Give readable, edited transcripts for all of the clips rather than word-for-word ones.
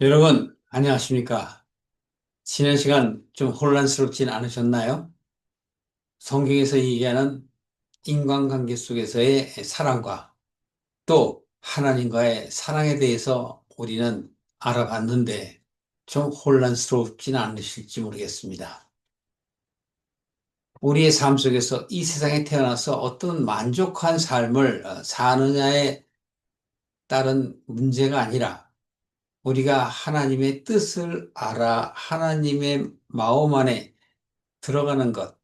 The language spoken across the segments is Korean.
여러분, 안녕하십니까? 지난 시간 좀 혼란스럽진 않으셨나요? 성경에서 얘기하는 인간관계 속에서의 사랑과 또 하나님과의 사랑에 대해서 우리는 알아봤는데 좀 혼란스럽진 않으실지 모르겠습니다. 우리의 삶 속에서 이 세상에 태어나서 어떤 만족한 삶을 사느냐에 따른 문제가 아니라 우리가 하나님의 뜻을 알아 하나님의 마음 안에 들어가는 것,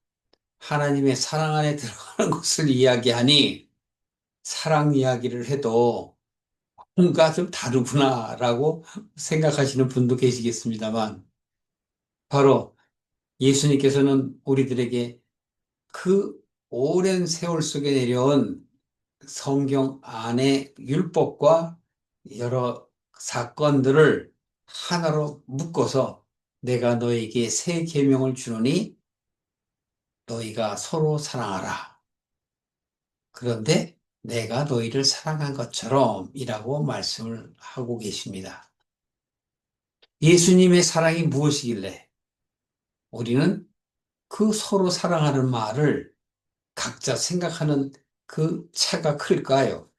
하나님의 사랑 안에 들어가는 것을 이야기하니 사랑 이야기를 해도 뭔가 좀 다르구나라고 생각하시는 분도 계시겠습니다만 바로 예수님께서는 우리들에게 그 오랜 세월 속에 내려온 성경 안의 율법과 여러 사건들을 하나로 묶어서 내가 너에게 새 계명을 주노니 너희가 서로 사랑하라. 그런데 내가 너희를 사랑한 것처럼 이라고 말씀을 하고 계십니다. 예수님의 사랑이 무엇이길래 우리는 그 서로 사랑하는 말을 각자 생각하는 그 차가 클까요?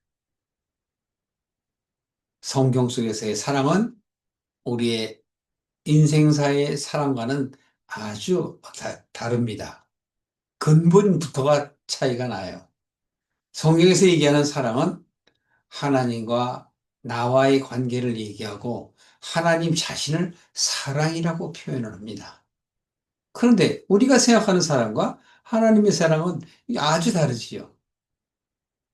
성경 속에서의 사랑은 우리의 인생사의 사랑과는 아주 다릅니다. 근본부터가 차이가 나요. 성경에서 얘기하는 사랑은 하나님과 나와의 관계를 얘기하고 하나님 자신을 사랑이라고 표현을 합니다. 그런데 우리가 생각하는 사랑과 하나님의 사랑은 아주 다르지요.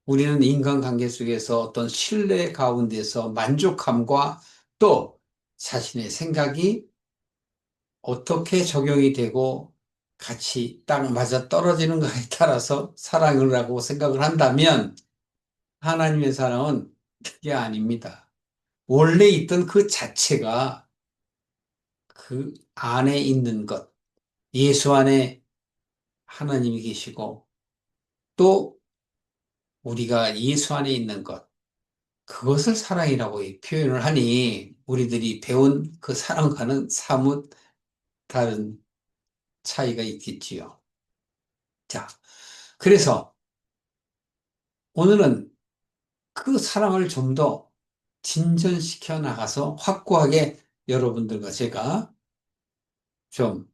우리는 인간관계 속에서 어떤 신뢰 가운데서 만족함과 또 자신의 생각이 어떻게 적용이 되고 같이 딱 맞아 떨어지는가에 따라서 사랑을 하고 생각을 한다면 하나님의 사랑은 그게 아닙니다. 원래 있던 그 자체가 그 안에 있는 것, 예수 안에 하나님이 계시고 또 우리가 예수 안에 있는 것, 그것을 사랑이라고 표현을 하니 우리들이 배운 그 사랑과는 사뭇 다른 차이가 있겠지요. 자, 그래서 오늘은 그 사랑을 좀 더 진전시켜 나가서 확고하게 여러분들과 제가 좀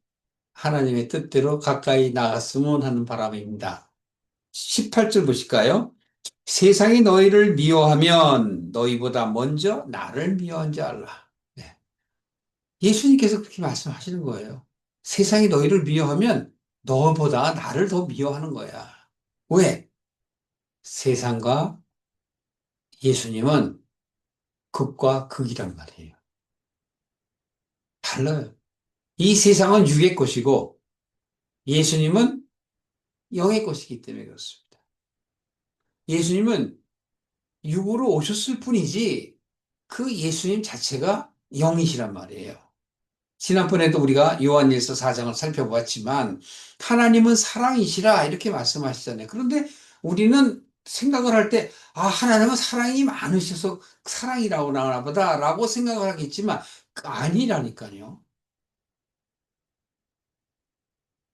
하나님의 뜻대로 가까이 나갔으면 하는 바람입니다. 18절 보실까요? 세상이 너희를 미워하면 너희보다 먼저 나를 미워한 줄 알라. 네. 예수님께서 그렇게 말씀하시는 거예요. 세상이 너희를 미워하면 너보다 나를 더 미워하는 거야. 왜? 세상과 예수님은 극과 극이란 말이에요. 달라요. 이 세상은 육의 것이고 예수님은 영의 것이기 때문에 그렇습니다. 예수님은 육으로 오셨을 뿐이지 그 예수님 자체가 영이시란 말이에요. 지난번에도 우리가 요한일서 4장을 살펴보았지만 하나님은 사랑이시라 이렇게 말씀하시잖아요. 그런데 우리는 생각을 할 때, 아, 하나님은 사랑이 많으셔서 사랑이라고 나오나 보다라고 생각을 하겠지만 아니라니까요.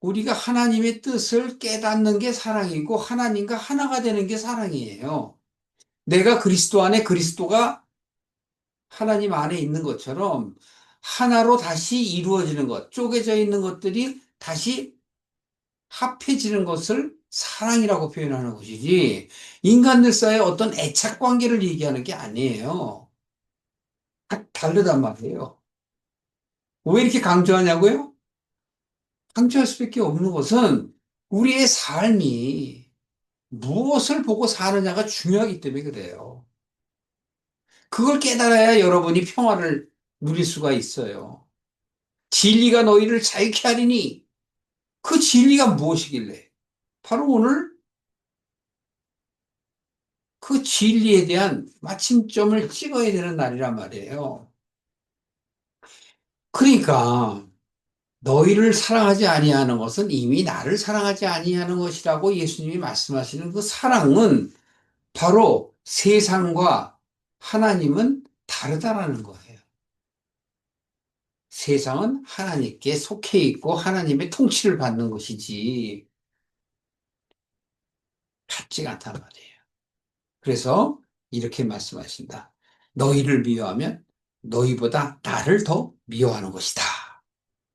우리가 하나님의 뜻을 깨닫는 게 사랑이고 하나님과 하나가 되는 게 사랑이에요. 내가 그리스도 안에 그리스도가 하나님 안에 있는 것처럼 하나로 다시 이루어지는 것, 쪼개져 있는 것들이 다시 합해지는 것을 사랑이라고 표현하는 것이지 인간들 사이의 어떤 애착 관계를 얘기하는 게 아니에요. 다르단 말이에요. 왜 이렇게 강조하냐고요? 강조할 수밖에 없는 것은 우리의 삶이 무엇을 보고 사느냐가 중요하기 때문에 그래요. 그걸 깨달아야 여러분이 평화를 누릴 수가 있어요. 진리가 너희를 자유케 하리니 그 진리가 무엇이길래? 바로 오늘 그 진리에 대한 마침점을 찍어야 되는 날이란 말이에요. 그러니까 너희를 사랑하지 아니하는 것은 이미 나를 사랑하지 아니하는 것이라고 예수님이 말씀하시는 그 사랑은 바로 세상과 하나님은 다르다라는 거예요. 세상은 하나님께 속해 있고 하나님의 통치를 받는 것이지 같지가 않단 말이에요. 그래서 이렇게 말씀하신다. 너희를 미워하면 너희보다 나를 더 미워하는 것이다.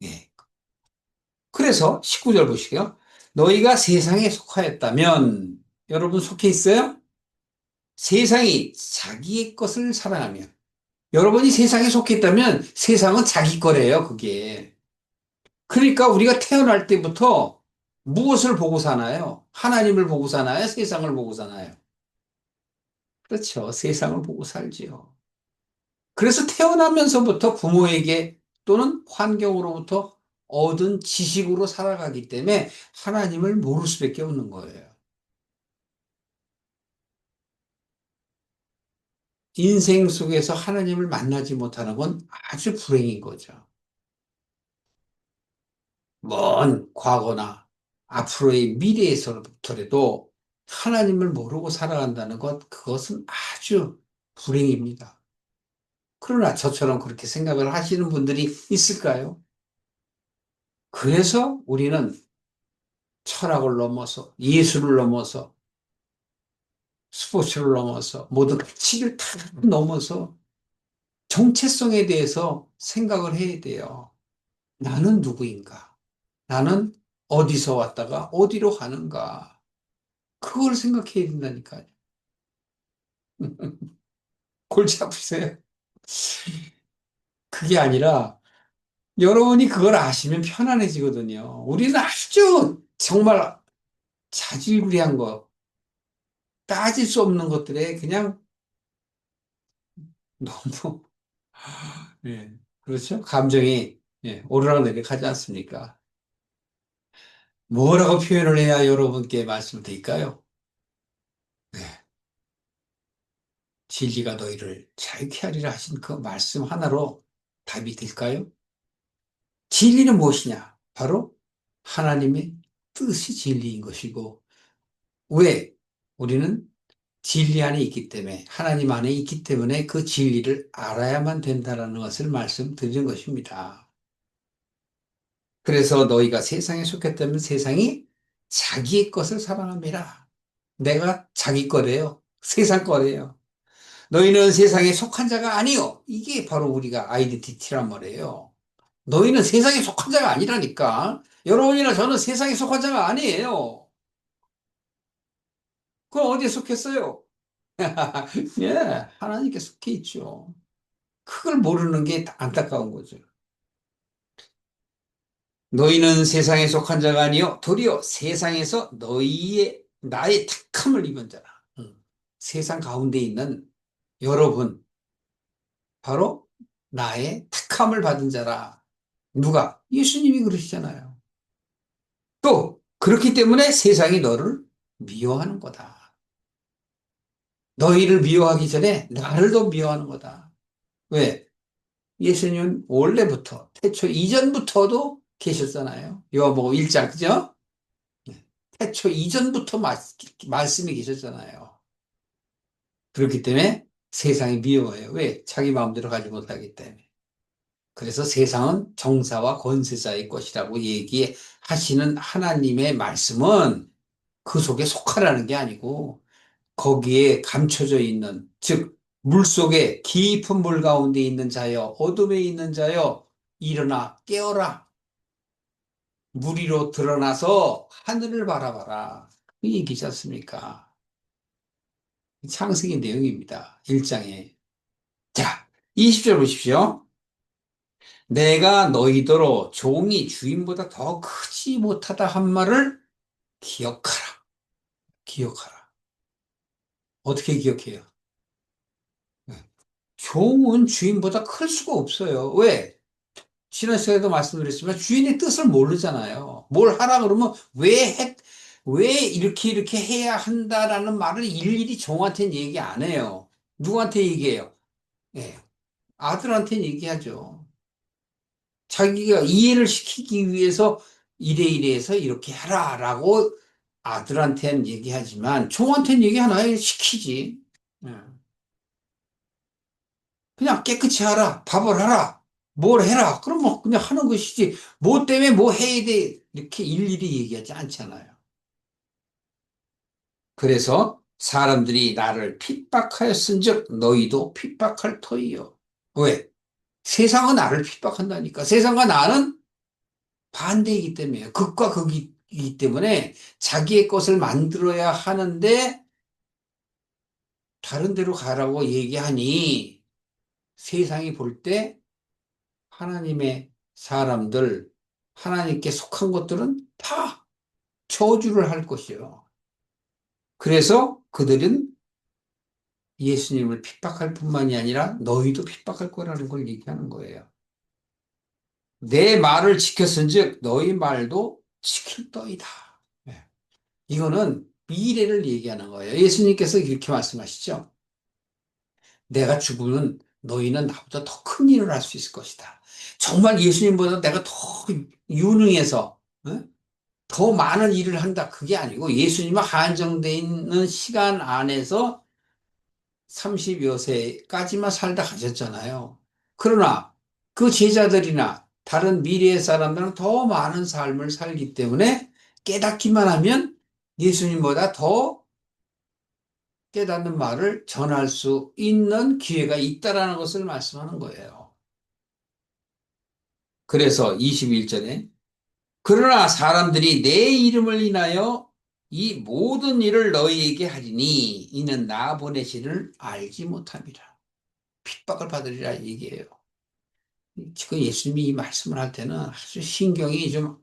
예. 그래서 19절 보시게요. 너희가 세상에 속하였다면 여러분 속해 있어요? 세상이 자기의 것을 사랑하면 여러분이 세상에 속해 있다면 세상은 자기 거래요, 그게. 그러니까 우리가 태어날 때부터 무엇을 보고 사나요? 하나님을 보고 사나요? 세상을 보고 사나요? 그렇죠. 세상을 보고 살지요. 그래서 태어나면서부터 부모에게 또는 환경으로부터 얻은 지식으로 살아가기 때문에 하나님을 모를 수밖에 없는 거예요. 인생 속에서 하나님을 만나지 못하는 건 아주 불행인 거죠. 먼 과거나 앞으로의 미래에서부터라도 하나님을 모르고 살아간다는 것, 그것은 아주 불행입니다. 그러나 저처럼 그렇게 생각을 하시는 분들이 있을까요? 그래서 우리는 철학을 넘어서 예술을 넘어서 스포츠를 넘어서 모든 가치를 다 넘어서 정체성에 대해서 생각을 해야 돼요. 나는 누구인가? 나는 어디서 왔다가 어디로 가는가? 그걸 생각해야 된다니까요. 골치 아프세요? 그게 아니라 여러분이 그걸 아시면 편안해지거든요. 우리는 아주 정말 자질구레한 거, 따질 수 없는 것들에 그냥 너무, 예, 그렇죠? 감정이, 예, 오르락내리락 하지 않습니까? 뭐라고 표현을 해야 여러분께 말씀드릴까요? 네, 진리가 너희를 자유케 하리라 하신 그 말씀 하나로 답이 될까요? 진리는 무엇이냐? 바로 하나님의 뜻이 진리인 것이고, 왜? 우리는 진리 안에 있기 때문에, 하나님 안에 있기 때문에 그 진리를 알아야만 된다는 것을 말씀드리는 것입니다. 그래서 너희가 세상에 속했다면 세상이 자기의 것을 사랑함이라. 내가 자기 거래요. 세상 거래요. 너희는 세상에 속한 자가 아니요. 이게 바로 우리가 아이덴티티란 말이에요. 너희는 세상에 속한 자가 아니라니까. 여러분이나 저는 세상에 속한 자가 아니에요. 그럼 어디에 속했어요? 예, 하나님께 속해 있죠. 그걸 모르는 게 안타까운 거죠. 너희는 세상에 속한 자가 아니요 도리어 세상에서 나의 택함을 입은 자라. 세상 가운데 있는 여러분 바로 나의 택함을 받은 자라. 누가? 예수님이 그러시잖아요. 또 그렇기 때문에 세상이 너를 미워하는 거다. 너희를 미워하기 전에 나를 더 미워하는 거다. 왜? 예수님은 원래부터 태초 이전부터도 계셨잖아요. 요한복음 1장 그죠? 태초 이전부터 말씀이 계셨잖아요. 그렇기 때문에 세상이 미워해요. 왜? 자기 마음대로 가지 못하기 때문에. 그래서 세상은 정사와 권세자의 것이라고 얘기하시는 하나님의 말씀은 그 속에 속하라는 게 아니고 거기에 감춰져 있는, 즉, 물 속에 깊은 물 가운데 있는 자여, 어둠에 있는 자여, 일어나 깨어라. 물 위로 드러나서 하늘을 바라봐라. 그 얘기지 않습니까? 창세기 내용입니다. 1장에. 자, 20절 보십시오. 내가 너희더러 종이 주인보다 더 크지 못하다 한 말을 기억하라. 기억하라. 어떻게 기억해요? 네. 종은 주인보다 클 수가 없어요. 왜? 지난 시간에도 말씀드렸지만 주인의 뜻을 모르잖아요. 뭘 하라 그러면 왜 이렇게 해야 한다라는 말을 일일이 종한테는 얘기 안 해요. 누구한테 얘기해요? 예, 아들한테는 얘기하죠. 자기가 이해를 시키기 위해서 이래 해서 이렇게 해라라고 아들한테는 얘기하지만 종한테는 얘기 하나에 시키지. 예. 그냥 깨끗이 하라, 밥을 하라. 뭘 해라. 그럼 뭐 그냥 하는 것이지. 뭐 때문에 뭐 해야 돼. 이렇게 일일이 얘기하지 않잖아요. 그래서 사람들이 나를 핍박하였은즉 너희도 핍박할 터이요. 왜? 세상은 나를 핍박한다니까. 세상과 나는 반대이기 때문에 극과 극이기 때문에 자기의 것을 만들어야 하는데 다른 데로 가라고 얘기하니 세상이 볼 때 하나님의 사람들, 하나님께 속한 것들은 다 저주를 할 것이요. 그래서 그들은 예수님을 핍박할 뿐만이 아니라 너희도 핍박할 거라는 걸 얘기하는 거예요. 내 말을 지켰은즉 너희 말도 지킬 터이다. 네. 이거는 미래를 얘기하는 거예요. 예수님께서 이렇게 말씀하시죠. 내가 죽으면 너희는 나보다 더 큰 일을 할 수 있을 것이다. 정말 예수님보다 내가 더 유능해서 어? 더 많은 일을 한다. 그게 아니고 예수님은 한정되어 있는 시간 안에서 30여 세까지만 살다 가셨잖아요. 그러나 그 제자들이나 다른 미래의 사람들은 더 많은 삶을 살기 때문에 깨닫기만 하면 예수님보다 더 깨닫는 말을 전할 수 있는 기회가 있다라는 것을 말씀하는 거예요. 그래서 21절에 그러나 사람들이 내 이름을 인하여 이 모든 일을 너희에게 하리니 이는 나 보내시를 알지 못함이라. 핍박을 받으리라 얘기해요. 지금 예수님이 이 말씀을 할 때는 아주 신경이 좀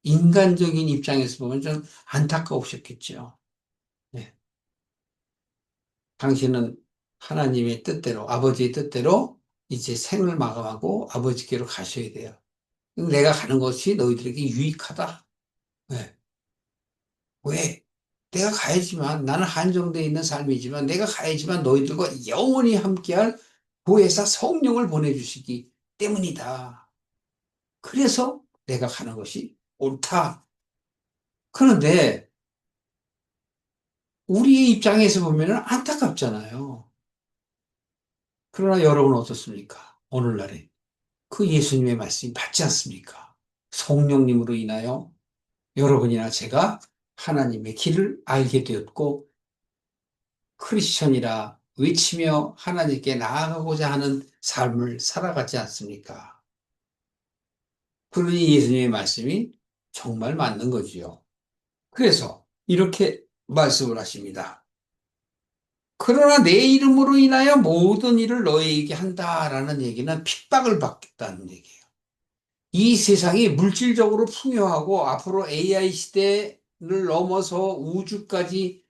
인간적인 입장에서 보면 좀 안타까우셨겠죠. 네. 당신은 하나님의 뜻대로, 아버지의 뜻대로 이제 생을 마감하고 아버지께로 가셔야 돼요. 내가 가는 것이 너희들에게 유익하다. 네. 왜? 내가 가야지만, 나는 한정되어 있는 삶이지만, 내가 가야지만 너희들과 영원히 함께할 보혜사 성령을 보내주시기 때문이다. 그래서 내가 가는 것이 옳다. 그런데 우리의 입장에서 보면 안타깝잖아요. 그러나 여러분은 어떻습니까? 오늘날에 그 예수님의 말씀이 맞지 않습니까? 성령님으로 인하여 여러분이나 제가 하나님의 길을 알게 되었고 크리스천이라 외치며 하나님께 나아가고자 하는 삶을 살아가지 않습니까? 그러니 예수님의 말씀이 정말 맞는 거지요. 그래서 이렇게 말씀을 하십니다. 그러나 내 이름으로 인하여 모든 일을 너희에게 한다라는 얘기는 핍박을 받겠다는 얘기예요. 이 세상이 물질적으로 풍요하고 앞으로 AI 시대를 넘어서 우주까지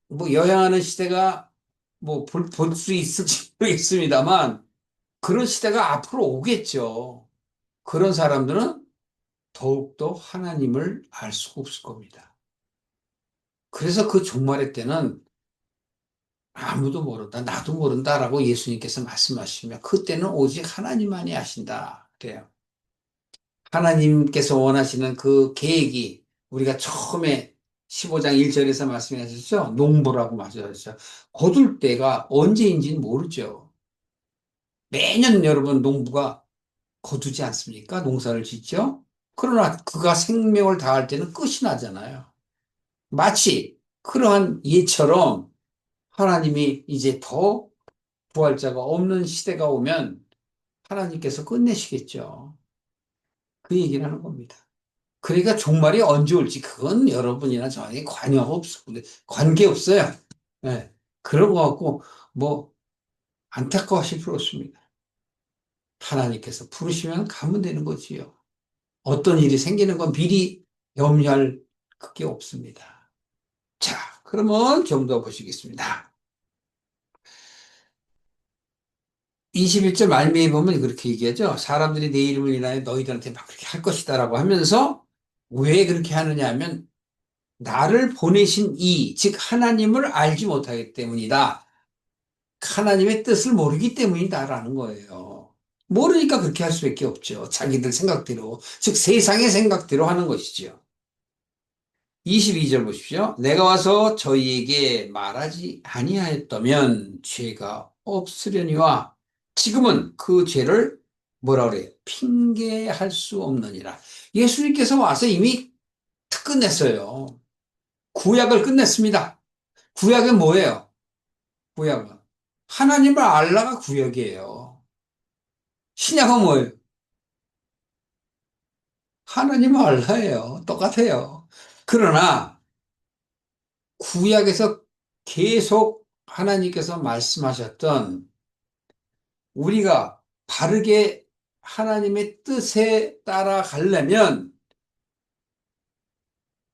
뭐 여행하는 시대가 뭐 볼 수 있을지 모르겠습니다만 그런 시대가 앞으로 오겠죠. 그런 사람들은 더욱더 하나님을 알 수가 없을 겁니다. 그래서 그 종말의 때는 아무도 모른다, 나도 모른다라고 예수님께서 말씀하시면 그때는 오직 하나님만이 아신다. 그래요. 하나님께서 원하시는 그 계획이 우리가 처음에 15장 1절에서 말씀하셨죠? 농부라고 말씀하셨죠. 거둘 때가 언제인지는 모르죠. 매년 여러분 농부가 거두지 않습니까? 농사를 짓죠? 그러나 그가 생명을 다할 때는 끝이 나잖아요. 마치 그러한 예처럼 하나님이 이제 더 부활자가 없는 시대가 오면 하나님께서 끝내시겠죠. 그 얘기를 하는 겁니다. 그러니까 종말이 언제 올지 그건 여러분이나 저에게 관계 없어요. 네. 그런 거 갖고 뭐 안타까워하실 필요 없습니다. 하나님께서 부르시면 가면 되는 거지요. 어떤 일이 생기는 건 미리 염려할 그게 없습니다. 자, 그러면 좀 더 보시겠습니다. 21절 말미에 보면 그렇게 얘기하죠. 사람들이 내 이름을 인하여 너희들한테 막 그렇게 할 것이다라고 하면서 왜 그렇게 하느냐 하면 나를 보내신 즉 하나님을 알지 못하기 때문이다. 하나님의 뜻을 모르기 때문이다라는 거예요. 모르니까 그렇게 할 수밖에 없죠. 자기들 생각대로, 즉 세상의 생각대로 하는 것이죠. 22절 보십시오. 내가 와서 저희에게 말하지 아니하였다면 죄가 없으려니와 지금은 그 죄를 뭐라 그래요? 핑계할 수 없느니라. 예수님께서 와서 이미 다 끝냈어요. 구약을 끝냈습니다. 구약은 뭐예요? 구약은 하나님을 알라가 구약이에요. 신약은 뭐예요? 하나님을 알라예요. 똑같아요. 그러나 구약에서 계속 하나님께서 말씀하셨던 우리가 바르게 하나님의 뜻에 따라가려면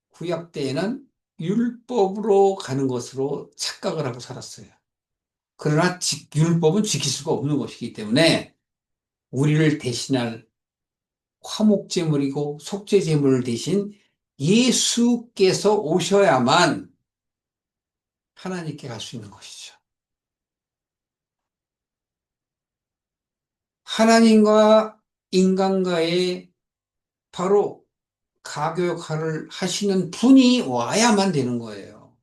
구약 때에는 율법으로 가는 것으로 착각을 하고 살았어요. 그러나 율법은 지킬 수가 없는 것이기 때문에 우리를 대신할 화목제물이고 속죄제물 대신 예수께서 오셔야만 하나님께 갈 수 있는 것이죠. 하나님과 인간과의 바로 가교 역할을 하시는 분이 와야만 되는 거예요.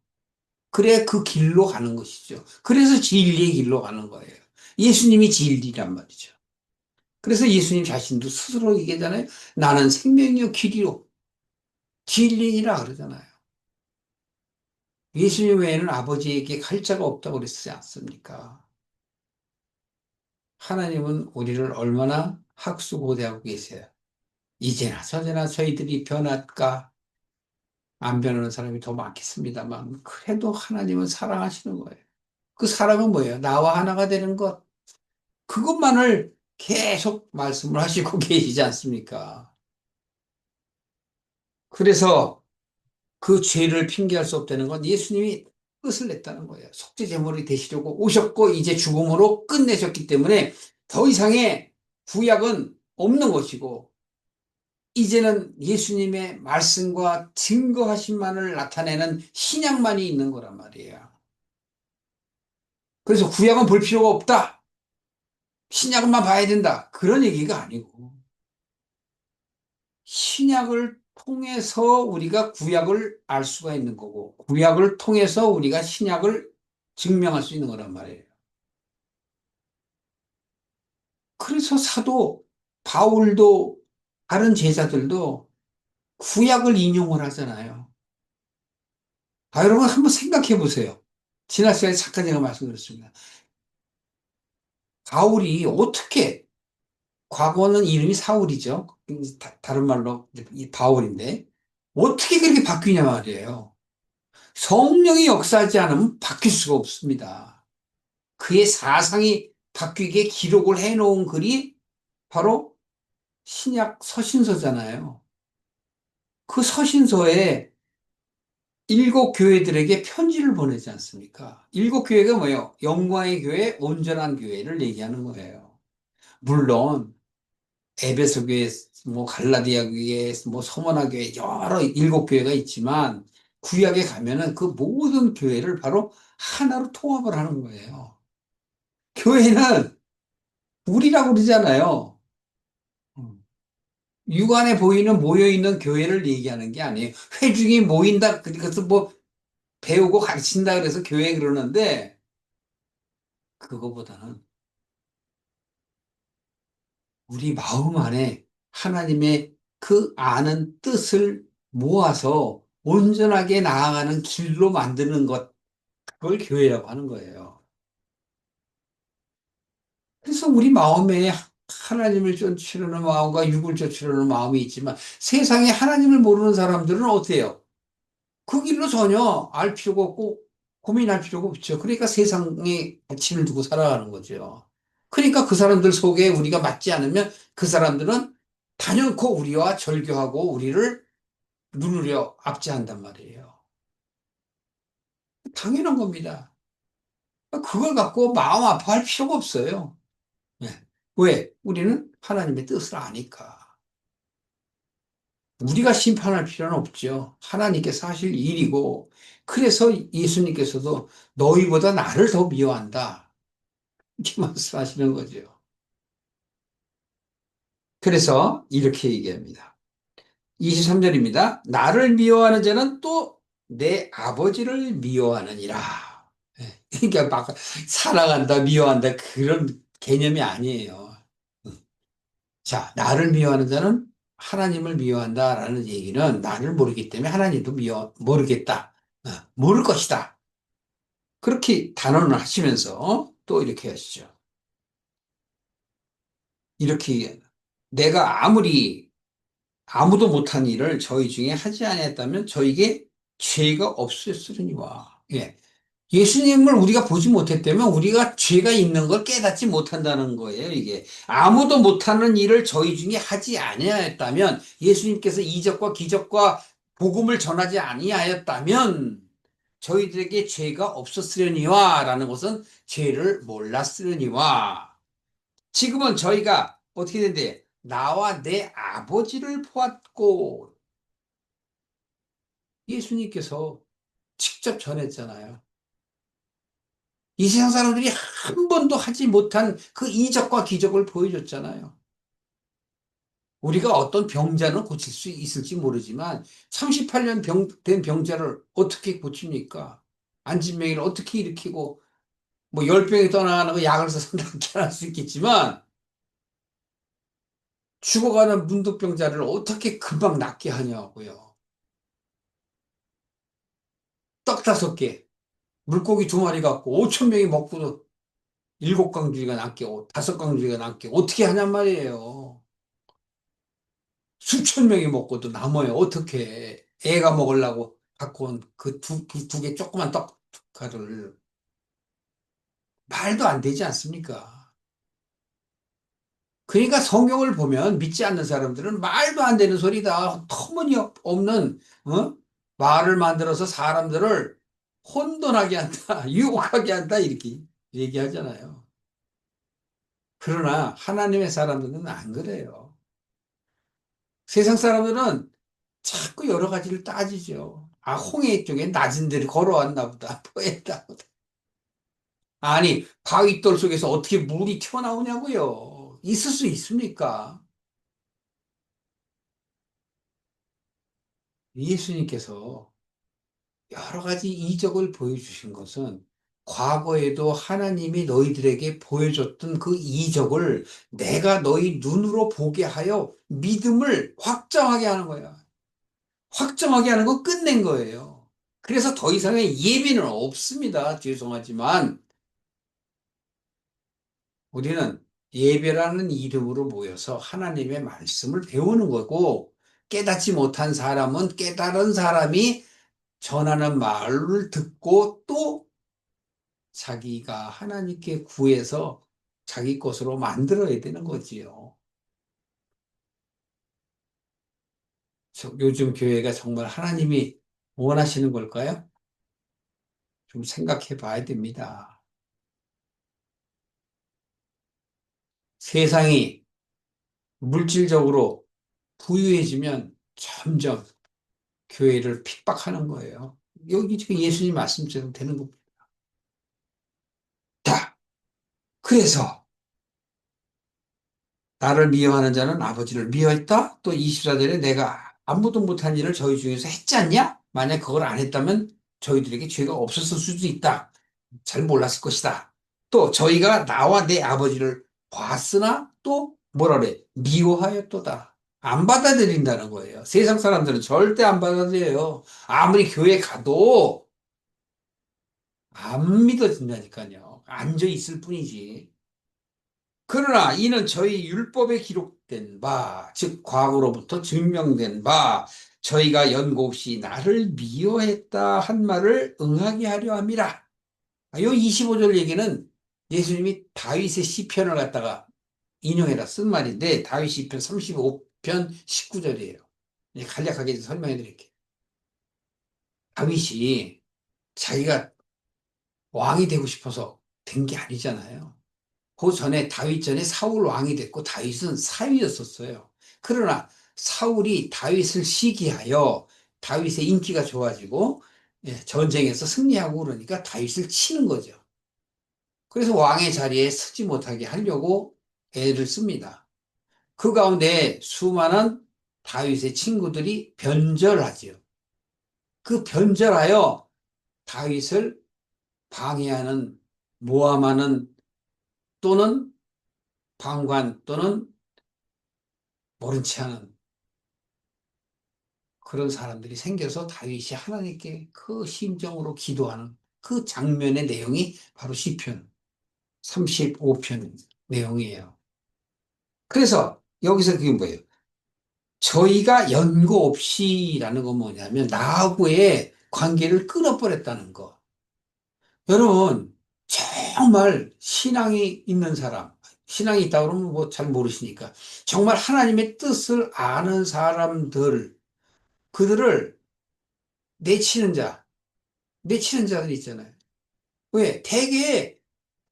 그래 그 길로 가는 것이죠. 그래서 진리의 길로 가는 거예요. 예수님이 진리란 말이죠. 그래서 예수님 자신도 스스로 얘기하잖아요. 나는 생명이요 길이요 진리니라 그러잖아요. 예수님 외에는 아버지에게 갈 자가 없다고 그랬지 않습니까? 하나님은 우리를 얼마나 학수고대하고 계세요. 이제나 저제나 저희들이 변할까 안 변하는 사람이 더 많겠습니다만 그래도 하나님은 사랑하시는 거예요. 그 사랑은 뭐예요? 나와 하나가 되는 것. 그것만을 계속 말씀을 하시고 계시지 않습니까? 그래서 그 죄를 핑계할 수 없다는 건 예수님이 끝을 냈다는 거예요. 속죄제물이 되시려고 오셨고 이제 죽음으로 끝내셨기 때문에 더 이상의 구약은 없는 것이고 이제는 예수님의 말씀과 증거하심만을 나타내는 신약만이 있는 거란 말이에요. 그래서 구약은 볼 필요가 없다. 신약만 봐야 된다. 그런 얘기가 아니고 신약을 통해서 우리가 구약을 알 수가 있는 거고 구약을 통해서 우리가 신약을 증명할 수 있는 거란 말이에요. 그래서 사도 바울도 다른 제자들도 구약을 인용을 하잖아요. 아, 여러분 한번 생각해 보세요. 지난 시간에 잠깐 제가 말씀드렸습니다. 바울이 어떻게 과거는 이름이 사울이죠. 다른 말로 이 바울인데 어떻게 그렇게 바뀌냐 말이에요. 성령이 역사하지 않으면 바뀔 수가 없습니다. 그의 사상이 바뀌게 기록을 해놓은 글이 바로 신약 서신서잖아요. 그 서신서에 일곱 교회들에게 편지를 보내지 않습니까? 일곱 교회가 뭐예요? 영광의 교회, 온전한 교회를 얘기하는 거예요. 물론 에베소 교회, 뭐 갈라디아 교회, 뭐 서머나 교회 여러 일곱 교회가 있지만 구약에 가면은 그 모든 교회를 바로 하나로 통합을 하는 거예요. 교회는 우리라고 그러잖아요. 육안에 보이는 모여있는 교회를 얘기하는 게 아니에요. 회중이 모인다. 그래서 뭐 배우고 가르친다 그래서 교회 그러는데 그거보다는 우리 마음 안에 하나님의 그 아는 뜻을 모아서 온전하게 나아가는 길로 만드는 것, 그걸 교회라고 하는 거예요. 그래서 우리 마음에 하나님을 쫓으려는 마음과 육을 쫓으려는 마음이 있지만 세상에 하나님을 모르는 사람들은 어때요? 그 길로 전혀 알 필요가 없고 고민할 필요가 없죠. 그러니까 세상에 가치를 두고 살아가는 거죠. 그러니까 그 사람들 속에 우리가 맞지 않으면 그 사람들은 단연코 우리와 절교하고 우리를 누르려 압제한단 말이에요. 당연한 겁니다. 그걸 갖고 마음 아파할 필요가 없어요. 예. 왜? 우리는 하나님의 뜻을 아니까. 우리가 심판할 필요는 없죠. 하나님께서 하실 일이고, 그래서 예수님께서도 너희보다 나를 더 미워한다. 이렇게 말씀하시는 거죠. 그래서 이렇게 얘기합니다. 23절입니다. 나를 미워하는 자는 또 내 아버지를 미워하느니라. 예. 그러니까 막 사랑한다, 미워한다 그런 개념이 아니에요. 자, 나를 미워하는 자는 하나님을 미워한다라는 얘기는 나를 모르기 때문에 하나님도 모르겠다. 모를 것이다. 그렇게 단언을 하시면서 또 이렇게 하시죠. 이렇게 내가 아무리 아무도 못한 일을 저희 중에 하지 아니했다면 저에게 죄가 없었으리니와. 예. 예수님을 우리가 보지 못했다면 우리가 죄가 있는 걸 깨닫지 못한다는 거예요, 이게. 아무도 못하는 일을 저희 중에 하지 아니하였다면 예수님께서 이적과 기적과 복음을 전하지 아니하였다면 저희들에게 죄가 없었으려니와 라는 것은 죄를 몰랐으려니와. 지금은 저희가 어떻게 된대? 나와 내 아버지를 보았고 예수님께서 직접 전했잖아요. 이 세상 사람들이 한 번도 하지 못한 그 이적과 기적을 보여줬잖아요. 우리가 어떤 병자는 고칠 수 있을지 모르지만 38년 된 병자를 어떻게 고칩니까? 안진병이를 어떻게 일으키고 뭐 열병이 떠나가는 거 약을 써서 낫게 할 수 있겠지만 죽어가는 문득병자를 어떻게 금방 낫게 하냐고요. 떡 5개, 물고기 2마리 갖고 5천 명이 먹고도 7강주리가 남게, 5강주리가 남게 어떻게 하냔 말이에요. 수천 명이 먹고도 남아요. 어떻게 애가 먹으려고 갖고 온 그 두 개 조그만 떡가루를 말도 안 되지 않습니까? 그러니까 성경을 보면 믿지 않는 사람들은 말도 안 되는 소리다. 터무니없는 말을 만들어서 사람들을 혼돈하게 한다, 유혹하게 한다 이렇게 얘기하잖아요. 그러나 하나님의 사람들은 안 그래요. 세상 사람들은 자꾸 여러 가지를 따지죠. 아, 홍해 쪽에 낮은 데를 걸어왔나 보다. 뭐했다 보다. 아니, 바위돌 속에서 어떻게 물이 튀어나오냐고요. 있을 수 있습니까? 예수님께서 여러 가지 이적을 보여주신 것은 과거에도 하나님이 너희들에게 보여줬던 그 이적을 내가 너희 눈으로 보게 하여 믿음을 확정하게 하는 거야. 확정하게 하는 거 끝낸 거예요. 그래서 더 이상의 예비는 없습니다. 죄송하지만 우리는 예배라는 이름으로 모여서 하나님의 말씀을 배우는 거고 깨닫지 못한 사람은 깨달은 사람이 전하는 말을 듣고 또 자기가 하나님께 구해서 자기 것으로 만들어야 되는 거지요. 요즘 교회가 정말 하나님이 원하시는 걸까요? 좀 생각해 봐야 됩니다. 세상이 물질적으로 부유해지면 점점 교회를 핍박하는 거예요. 여기 지금 예수님 말씀처럼 되는 겁니다. 그래서 나를 미워하는 자는 아버지를 미워했다. 또 24절에 내가 아무도 못한 일을 저희 중에서 했지 않냐? 만약 그걸 안 했다면 저희들에게 죄가 없었을 수도 있다. 잘 몰랐을 것이다. 또 저희가 나와 내 아버지를 봤으나 또 뭐라 그래? 미워하였도다. 안 받아들인다는 거예요. 세상 사람들은 절대 안 받아들여요. 아무리 교회 가도 안 믿어진다니까요. 앉아 있을 뿐이지. 그러나 이는 저희 율법에 기록된 바, 즉 과거로부터 증명된 바, 저희가 연고 없이 나를 미워했다 한 말을 응하게 하려 함이라. 요 25절 얘기는 예수님이 다윗의 시편을 갖다가 인용해라 쓴 말인데 다윗 시편 35편 19절이에요. 간략하게 설명해 드릴게요. 다윗이 자기가 왕이 되고 싶어서 된 게 아니잖아요. 그 전에 다윗 전에 사울 왕이 됐고 다윗은 사위였었어요. 그러나 사울이 다윗을 시기하여 다윗의 인기가 좋아지고 전쟁에서 승리하고 그러니까 다윗을 치는 거죠. 그래서 왕의 자리에 서지 못하게 하려고 애를 씁니다. 그 가운데 수많은 다윗의 친구들이 변절하지요. 그 변절하여 다윗을 방해하는, 모함하는 또는 방관 또는 모른 체 하는 그런 사람들이 생겨서 다윗이 하나님께 그 심정으로 기도하는 그 장면의 내용이 바로 시편 35편 내용이에요. 그래서 여기서 그게 뭐예요? 저희가 연고 없이라는 건 뭐냐면 나하고의 관계를 끊어버렸다는 거. 여러분, 정말 신앙이 있는 사람, 신앙이 있다 그러면 뭐 잘 모르시니까 정말 하나님의 뜻을 아는 사람들, 그들을 내치는 자, 내치는 자들 있잖아요. 왜? 대개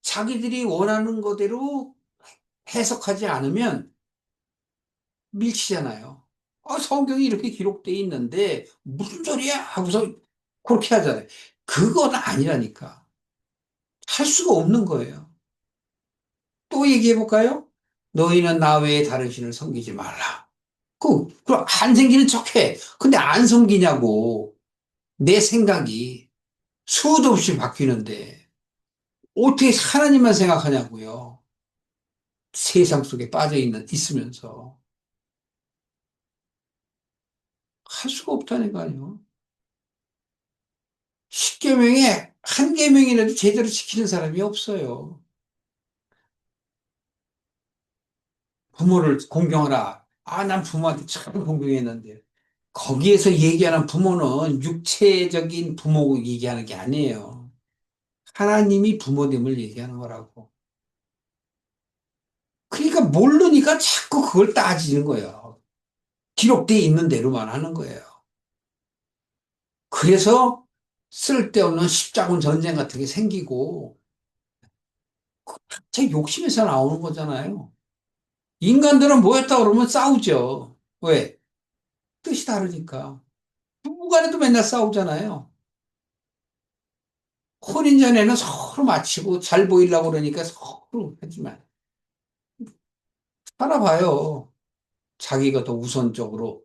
자기들이 원하는 거대로 해석하지 않으면 밀치잖아요. 성경이 이렇게 기록돼 있는데 무슨 소리야? 하고서 그렇게 하잖아요. 그건 아니라니까. 할 수가 없는 거예요. 또 얘기해 볼까요? 너희는 나 외에 다른 신을 섬기지 말라. 안 생기는 척해. 근데 안 섬기냐고. 내 생각이 수도 없이 바뀌는데 어떻게 하나님만 생각하냐고요. 세상 속에 있으면서. 할 수가 없다는 거 아니에요. 10계명에 한 계명이라도 제대로 지키는 사람이 없어요. 부모를 공경하라. 난 부모한테 참 공경했는데. 거기에서 얘기하는 부모는 육체적인 부모 얘기하는 게 아니에요. 하나님이 부모됨을 얘기하는 거라고. 그러니까 모르니까 자꾸 그걸 따지는 거예요. 기록되어 있는 대로만 하는 거예요. 그래서 쓸데없는 십자군 전쟁 같은 게 생기고, 제 욕심에서 나오는 거잖아요. 인간들은 뭐였다 그러면 싸우죠. 왜? 뜻이 다르니까. 부부간에도 맨날 싸우잖아요. 혼인 전에는 서로 맞추고 잘 보이려고 그러니까 서로 하지만 살아봐요. 자기가 더 우선적으로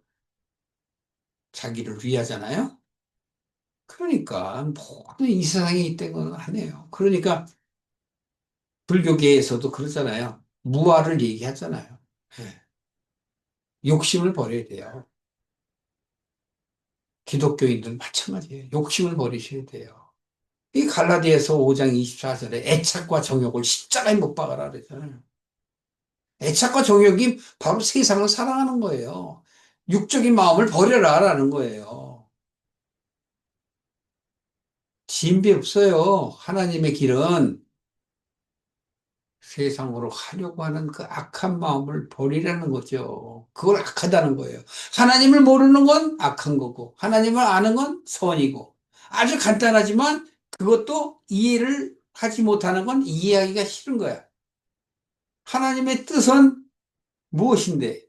자기를 위하잖아요. 그러니까 모든 이 세상에 있던 건 아니에요. 그러니까 불교계에서도 그러잖아요. 무아를 얘기하잖아요. 예. 욕심을 버려야 돼요. 기독교인들 마찬가지예요. 욕심을 버리셔야 돼요. 이 갈라디아서 5장 24절에 애착과 정욕을 십자가에 못 박아라 그랬잖아요. 애착과 정욕이 바로 세상을 사랑하는 거예요. 육적인 마음을 버려라라는 거예요. 진비 없어요. 하나님의 길은 세상으로 하려고 하는 그 악한 마음을 버리라는 거죠. 그걸 악하다는 거예요. 하나님을 모르는 건 악한 거고, 하나님을 아는 건 선이고, 아주 간단하지만 그것도 이해를 하지 못하는 건 이해하기가 싫은 거야. 하나님의 뜻은 무엇인데?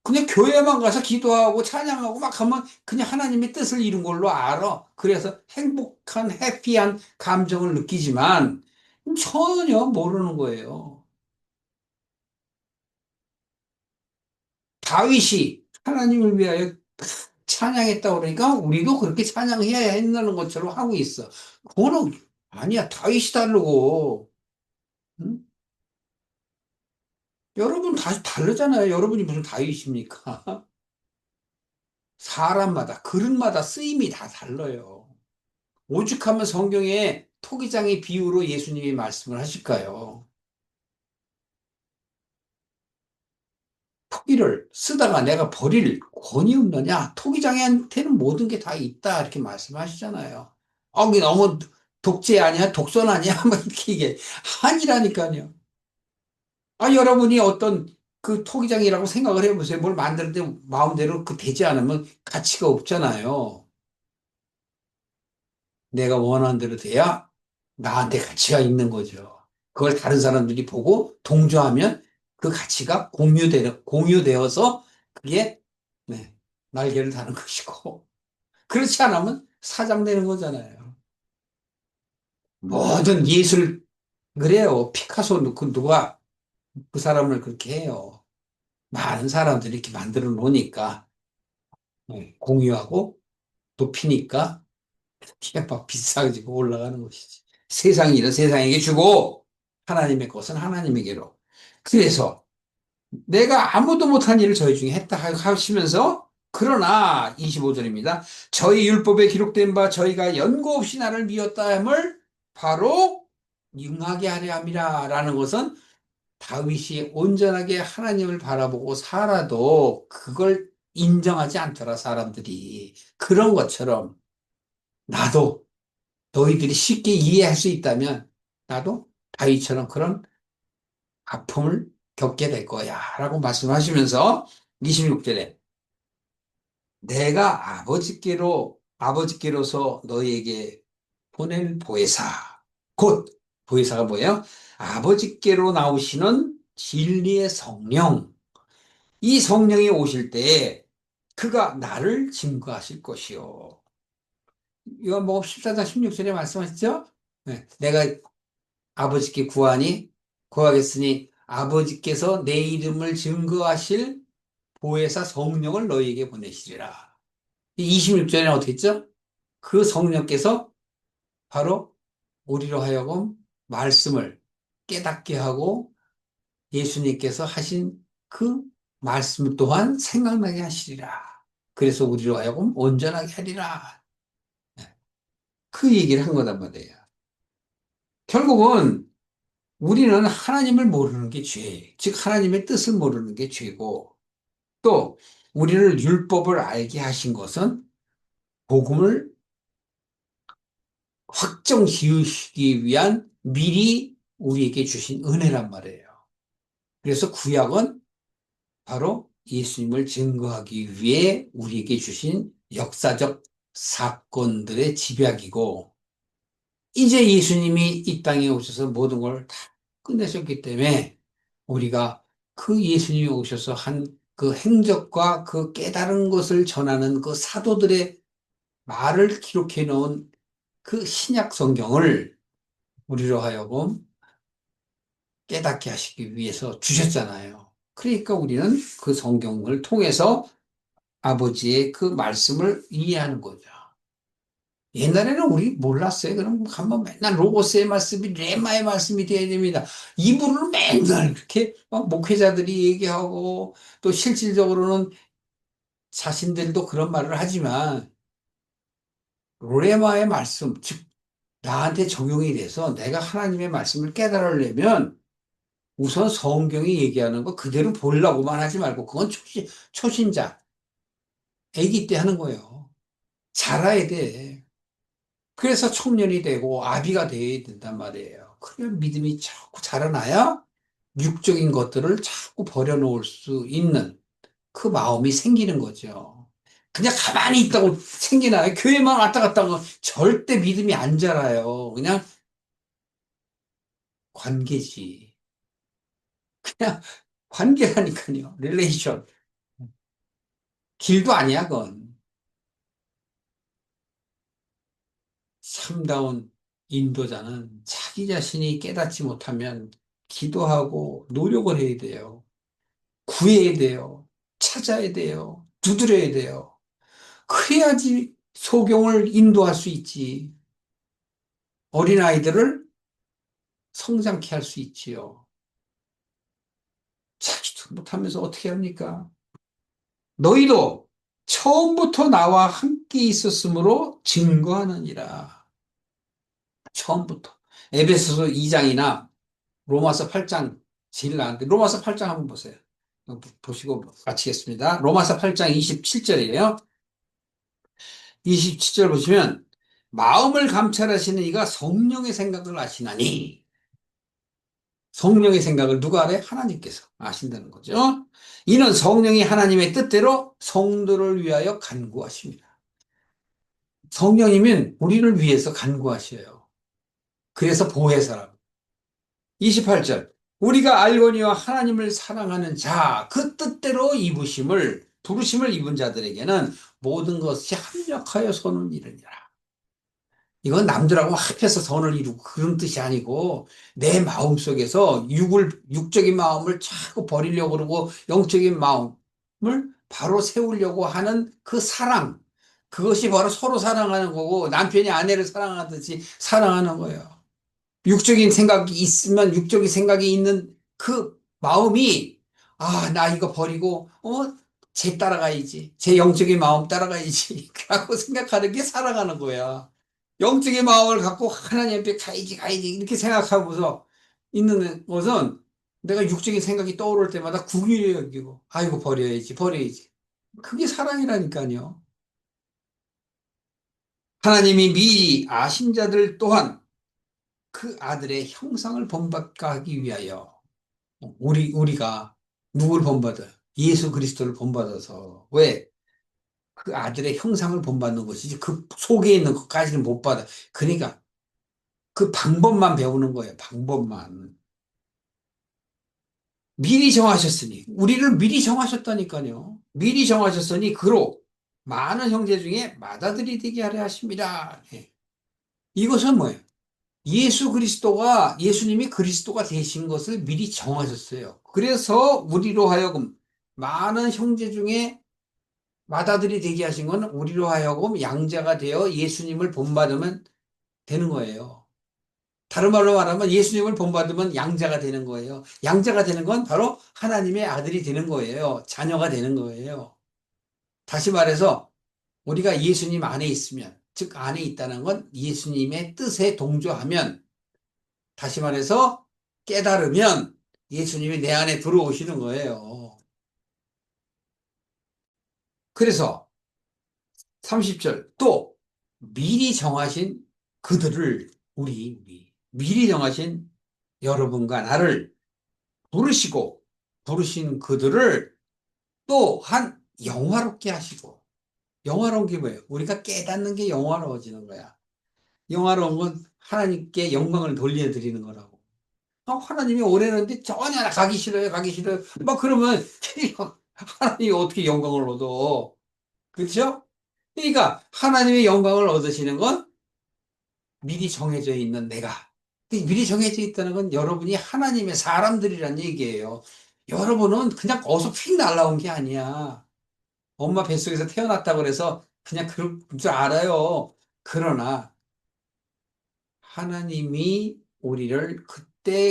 그냥 교회만 가서 기도하고 찬양하고 막 하면 그냥 하나님의 뜻을 이룬 걸로 알아. 그래서 행복한, 해피한 감정을 느끼지만 전혀 모르는 거예요. 다윗이 하나님을 위하여 찬양했다고 그러니까 우리도 그렇게 찬양해야 한다는 것처럼 하고 있어. 그거는 아니야. 다윗이 다르고. 응? 여러분 다 다르잖아요. 여러분이 무슨 다윗입니까? 사람마다, 그릇마다 쓰임이 다 달라요. 오죽하면 성경에 토기장의 비유로 예수님이 말씀을 하실까요? 토기를 쓰다가 내가 버릴 권이 없느냐? 토기장한테는 모든 게 다 있다. 이렇게 말씀하시잖아요. 이게 너무 독재 아니야? 독선 아니야? 뭐 이렇게 이게 아니라니까요. 여러분이 어떤 그 토기장이라고 생각을 해보세요. 뭘 만드는데 마음대로 그 되지 않으면 가치가 없잖아요. 내가 원하는 대로 돼야 나한테 가치가 있는 거죠. 그걸 다른 사람들이 보고 동조하면 그 가치가 공유되어서 그게, 네, 날개를 다는 것이고, 그렇지 않으면 사장되는 거잖아요. 모든 예술, 그래요. 피카소, 누가 그 사람을 그렇게 해요. 많은 사람들이 이렇게 만들어 놓으니까, 네, 공유하고 높이니까, 이게 막 비싸지고 올라가는 것이지. 세상의 일은 세상에게 주고, 하나님의 것은 하나님에게로. 그래서 내가 아무도 못한 일을 저희 중에 했다 하시면서 그러나 25절입니다. 저희 율법에 기록된 바 저희가 연고 없이 나를 미웠다 함을 바로 응하게 하려 함이라 라는 것은 다윗이 온전하게 하나님을 바라보고 살아도 그걸 인정하지 않더라 사람들이. 그런 것처럼 나도 너희들이 쉽게 이해할 수 있다면 나도 다윗처럼 그런 아픔을 겪게 될 거야 라고 말씀하시면서 26절에 내가 아버지께로서 너희에게 보낸 보혜사 곧 보혜사가 뭐예요? 아버지께로 나오시는 진리의 성령 이 성령이 오실 때에 그가 나를 증거하실 것이요. 요한복음 14장 16절에 말씀하셨죠? 네, 내가 아버지께 구하겠으니 아버지께서 내 이름을 증거하실 보혜사 성령을 너희에게 보내시리라. 26절에는 어떻게 했죠? 그 성령께서 바로 우리로 하여금 말씀을 깨닫게 하고 예수님께서 하신 그 말씀 또한 생각나게 하시리라. 그래서 우리로 하여금 온전하게 하리라. 그 얘기를 한 거단 말이에요. 결국은 우리는 하나님을 모르는 게 죄, 즉 하나님의 뜻을 모르는 게 죄고 또 우리를 율법을 알게 하신 것은 복음을 확정 지으시기 위한 미리 우리에게 주신 은혜란 말이에요. 그래서 구약은 바로 예수님을 증거하기 위해 우리에게 주신 역사적 사건들의 집약이고 이제 예수님이 이 땅에 오셔서 모든 걸 다 끝내셨기 때문에 우리가 그 예수님이 오셔서 한 그 행적과 그 깨달은 것을 전하는 그 사도들의 말을 기록해 놓은 그 신약 성경을 우리로 하여금 깨닫게 하시기 위해서 주셨잖아요. 그러니까 우리는 그 성경을 통해서 아버지의 그 말씀을 이해하는 거죠. 옛날에는 우리 몰랐어요. 그럼 한번 맨날 로고스의 말씀이 레마의 말씀이 돼야 됩니다. 이불을 맨날 그렇게 막 목회자들이 얘기하고 또 실질적으로는 자신들도 그런 말을 하지만 레마의 말씀, 즉 나한테 적용이 돼서 내가 하나님의 말씀을 깨달으려면 우선 성경이 얘기하는 거 그대로 보려고만 하지 말고 그건 초신자, 아기 때 하는 거예요. 자라야 돼. 그래서 청년이 되고 아비가 되어야 된단 말이에요. 그래야 믿음이 자꾸 자라나야 육적인 것들을 자꾸 버려놓을 수 있는 그 마음이 생기는 거죠. 그냥 가만히 있다고 생기나요? 교회만 왔다 갔다 하면 절대 믿음이 안 자라요. 그냥 관계지. 그냥 관계라니까요. 릴레이션. 길도 아니야, 그건. 참다운 인도자는 자기 자신이 깨닫지 못하면 기도하고 노력을 해야 돼요. 구해야 돼요. 찾아야 돼요. 두드려야 돼요. 그래야지 소경을 인도할 수 있지. 어린아이들을 성장케 할 수 있지요. 자기도 못하면서 어떻게 합니까? 너희도 처음부터 나와 함께 있었으므로 증거하느니라. 처음부터. 에베소서 2장이나 로마서 8장 제일 나은데 로마서 8장 한번 보세요. 보시고 마치겠습니다. 로마서 8장 27절이에요. 27절 보시면 마음을 감찰하시는 이가 성령의 생각을 아시나니 성령의 생각을 누가 알아요? 하나님께서 아신다는 거죠. 이는 성령이 하나님의 뜻대로 성도를 위하여 간구하십니다. 성령이면 우리를 위해서 간구하셔요. 그래서 보혜사라고. 28절. 우리가 알거니와 하나님을 사랑하는 자, 그 뜻대로 부르심을 입은 자들에게는 모든 것이 합력하여 선을 이루니라. 이건 남들하고 합해서 선을 이루고 그런 뜻이 아니고 내 마음 속에서 육적인 마음을 자꾸 버리려고 그러고 영적인 마음을 바로 세우려고 하는 그 사랑. 그것이 바로 서로 사랑하는 거고 남편이 아내를 사랑하듯이 사랑하는 거예요. 육적인 생각이 있으면 육적인 생각이 있는 그 마음이 아, 나 이거 버리고, 쟤 따라가야지. 제 영적인 마음 따라가야지. 라고 생각하는 게 살아가는 거야. 영적인 마음을 갖고 하나님 앞에 가야지. 이렇게 생각하고서 있는 것은 내가 육적인 생각이 떠오를 때마다 국률이 여기고, 아, 이거 버려야지. 그게 사랑이라니까요. 하나님이 미리 아신 자들 또한 그 아들의 형상을 본받게 하기 위하여 우리가 누굴 본받아요? 예수 그리스도를 본받아서. 왜? 그 아들의 형상을 본받는 것이지 그 속에 있는 것까지는 못 받아. 그러니까 그 방법만 배우는 거예요. 방법만. 미리 정하셨으니 우리를 미리 정하셨다니까요. 미리 정하셨으니 그로 많은 형제 중에 맏아들이 되게 하려 하십니다. 예. 이것은 뭐예요? 예수님이 그리스도가 되신 것을 미리 정하셨어요. 그래서 우리로 하여금 많은 형제 중에 맏아들이 되게 하신 건 우리로 하여금 양자가 되어 예수님을 본받으면 되는 거예요. 다른 말로 말하면 예수님을 본받으면 양자가 되는 거예요. 양자가 되는 건 바로 하나님의 아들이 되는 거예요. 자녀가 되는 거예요. 다시 말해서 우리가 예수님 안에 있으면, 즉 안에 있다는 건 예수님의 뜻에 동조하면, 다시 말해서 깨달으면 예수님이 내 안에 들어오시는 거예요. 그래서 30절 또 미리 정하신 그들을 우리 미리 정하신 여러분과 나를 부르시고 부르신 그들을 또한 영화롭게 하시고 영화로운 게 뭐예요? 우리가 깨닫는 게 영화로워지는 거야. 영화로운 건 하나님께 영광을 돌려드리는 거라고. 하나님이 오래는데 전혀 나 가기 싫어요. 막 그러면 하나님이 어떻게 영광을 얻어? 그렇죠? 그러니까 하나님의 영광을 얻으시는 건 미리 정해져 있는 내가. 미리 정해져 있다는 건 여러분이 하나님의 사람들이란 얘기예요. 여러분은 그냥 어서 휙 날라온 게 아니야. 엄마 뱃속에서 태어났다고 그래서 그냥 그럴 줄 알아요. 그러나 하나님이 우리를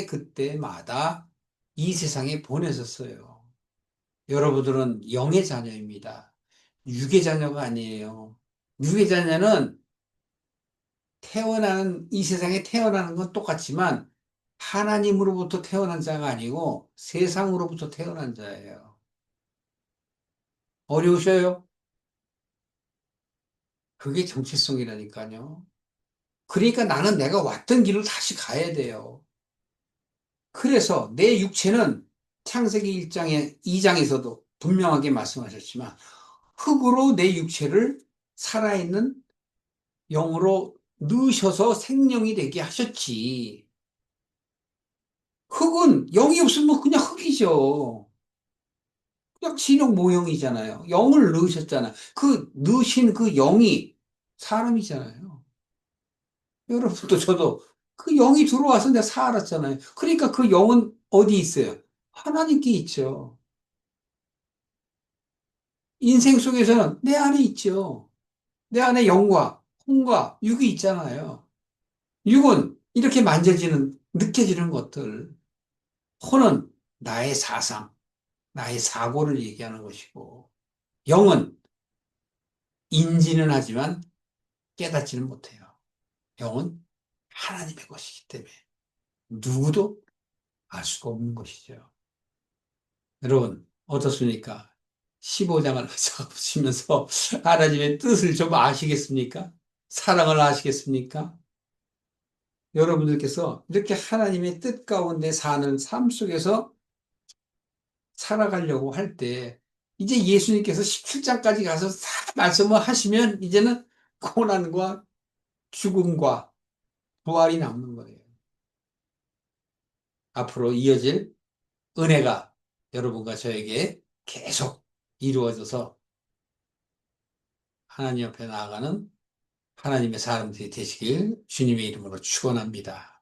그때마다 이 세상에 보내셨어요. 여러분들은 영의 자녀입니다. 육의 자녀가 아니에요. 육의 자녀는 이 세상에 태어나는 건 똑같지만 하나님으로부터 태어난 자가 아니고 세상으로부터 태어난 자예요. 어려우셔요? 그게 정체성이라니까요. 그러니까 나는 내가 왔던 길을 다시 가야 돼요. 그래서 내 육체는 창세기 2장에서도 분명하게 말씀하셨지만 흙으로 내 육체를 살아있는 영으로 넣으셔서 생명이 되게 하셨지. 흙은 영이 없으면 그냥 흙이죠. 그냥 진흙 모형이잖아요. 영을 넣으셨잖아. 그 넣으신 그 영이 사람이잖아요. 여러분도 저도 그 영이 들어와서 내가 살았잖아요. 그러니까 그 영은 어디 있어요? 하나님께 있죠. 인생 속에서는 내 안에 있죠. 내 안에 영과 혼과 육이 있잖아요. 육은 이렇게 느껴지는 것들. 혼은 나의 사상, 나의 사고를 얘기하는 것이고, 영은 인지는 하지만 깨닫지는 못해요. 영은 하나님의 것이기 때문에 누구도 알 수가 없는 것이죠. 여러분, 어떻습니까? 15장을 잡으시면서 하나님의 뜻을 좀 아시겠습니까? 사랑을 아시겠습니까? 여러분들께서 이렇게 하나님의 뜻 가운데 사는 삶 속에서 살아가려고 할 때, 이제 예수님께서 17장까지 가서 다 말씀을 하시면, 이제는 고난과 죽음과 부활이 남는 거예요. 앞으로 이어질 은혜가 여러분과 저에게 계속 이루어져서 하나님 옆에 나아가는 하나님의 사람들이 되시길 주님의 이름으로 축원합니다.